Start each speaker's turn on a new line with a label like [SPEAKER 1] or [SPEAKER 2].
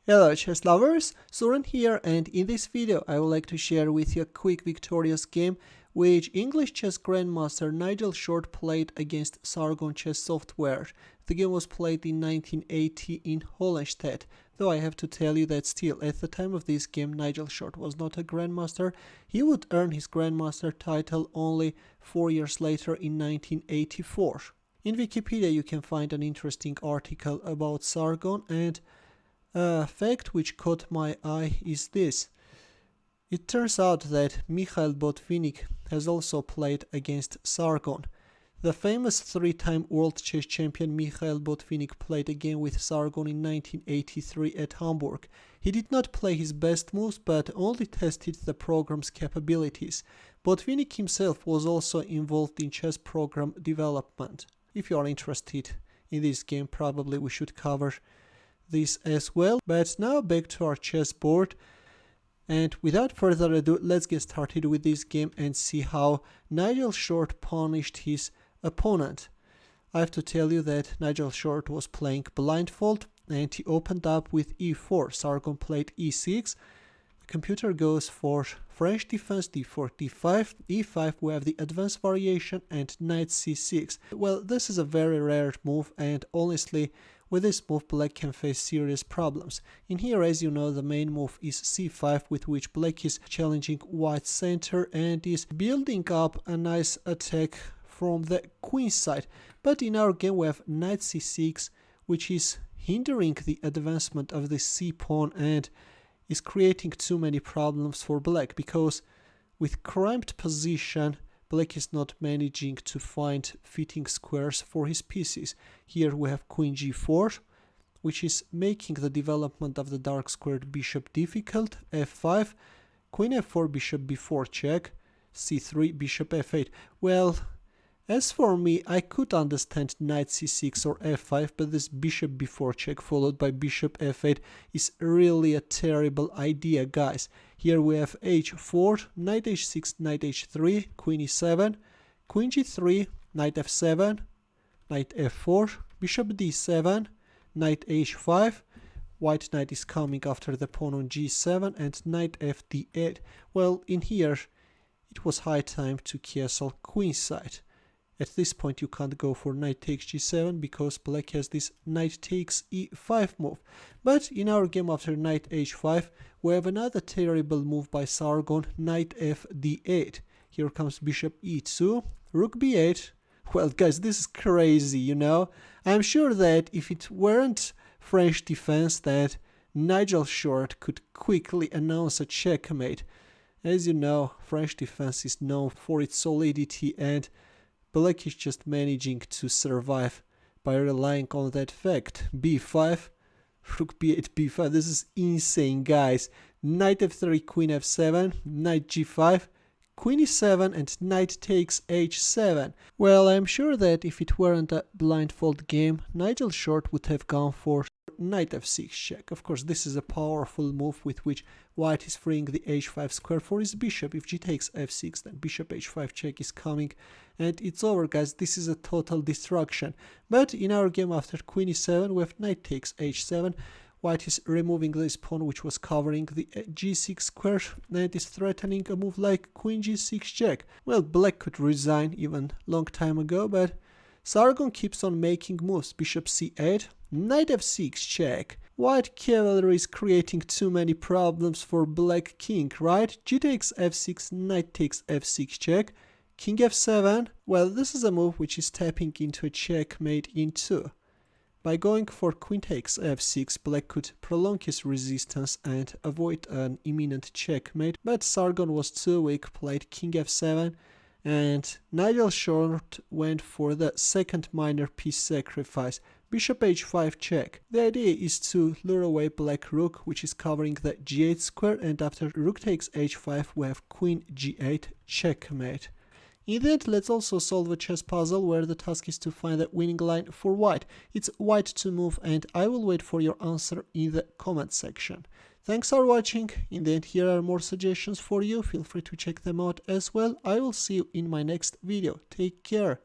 [SPEAKER 1] Hello chess lovers, Suren here, and in this video I would like to share with you a quick victorious game which English chess Grandmaster Nigel Short played against Sargon chess software. The game was played in 1980 in Hollenstedt, though I have to tell you that still at the time of this game Nigel Short was not a Grandmaster. He would earn his Grandmaster title only 4 years later in 1984. In Wikipedia you can find an interesting article about Sargon, and a fact which caught my eye is this. It turns out that Mikhail Botvinnik has also played against Sargon. The famous three-time world chess champion Mikhail Botvinnik played again with Sargon in 1983 at Hamburg. He did not play his best moves but only tested the program's capabilities. Botvinnik himself was also involved in chess program development. If you are interested in this game, probably we should cover this as well. But now back to our chessboard, and without further ado, let's get started with this game and see how Nigel Short punished his opponent. I have to tell you that Nigel Short was playing Blindfold and he opened up with e4. Sargon played e6. The computer goes for French defense, d4, d5, e5. We have the advanced variation and knight c6. Well, this is a very rare move, and honestly with this move black can face serious problems. In here, as you know, the main move is c5, with which black is challenging white's center and is building up a nice attack from the queen side. But in our game we have knight c6, which is hindering the advancement of the c pawn and is creating too many problems for black, because with cramped position black is not managing to find fitting squares for his pieces. Here we have queen g4, which is making the development of the dark squared bishop difficult. f5, queen f4, bishop b4 check, c3, bishop f8. Well, as for me, I could understand knight c6 or f5, but this bishop b4 check followed by bishop f8 is really a terrible idea, guys. Here we have h4, knight h6, knight h3, queen e7, queen g3, knight f7, knight f4, bishop d7, knight h5. White knight is coming after the pawn on g7, and knight f d8. Well, in here it was high time to castle queenside. At this point you can't go for knight takes g7 because black has this knight takes e5 move. But in our game after knight h5 we have another terrible move by Sargon, knight f d8. Here comes bishop e2, rook b8. Well guys, this is crazy, you know. I'm sure that if it weren't French defense that Nigel Short could quickly announce a checkmate. As you know, French defense is known for its solidity, and black is just managing to survive by relying on that fact. b5, rook b8, b5. This is insane, guys. Knight f3, queen f7, knight g5, queen e7, and knight takes h7. Well, I'm sure that if it weren't a blindfold game, Nigel Short would have gone for knight f6 check. Of course, this is a powerful move with which white is freeing the h5 square for his bishop. If g takes f6, then bishop h5 check is coming, and it's over, guys. This is a total destruction. But in our game after queen e7 we have knight takes h7. White is removing this pawn which was covering the g6 square and is threatening a move like queen g6 check. Well, black could resign even long time ago, but Sargon keeps on making moves. Bishop c8, knight f6 check. White cavalry is creating too many problems for black king, right? G takes f6, knight takes f6 check, king f7. Well, this is a move which is tapping into a checkmate in 2. By going for queen takes f6, black could prolong his resistance and avoid an imminent checkmate, but Sargon was too weak, played king f7, and Nigel Short went for the second minor piece sacrifice, bishop h5 check. The idea is to lure away black rook, which is covering the g8 square, and after rook takes h5 we have queen g8 checkmate. In the end, let's also solve a chess puzzle where the task is to find the winning line for white. It's white to move, and I will wait for your answer in the comment section. Thanks for watching. In the end, here are more suggestions for you. Feel free to check them out as well. I will see you in my next video. Take care.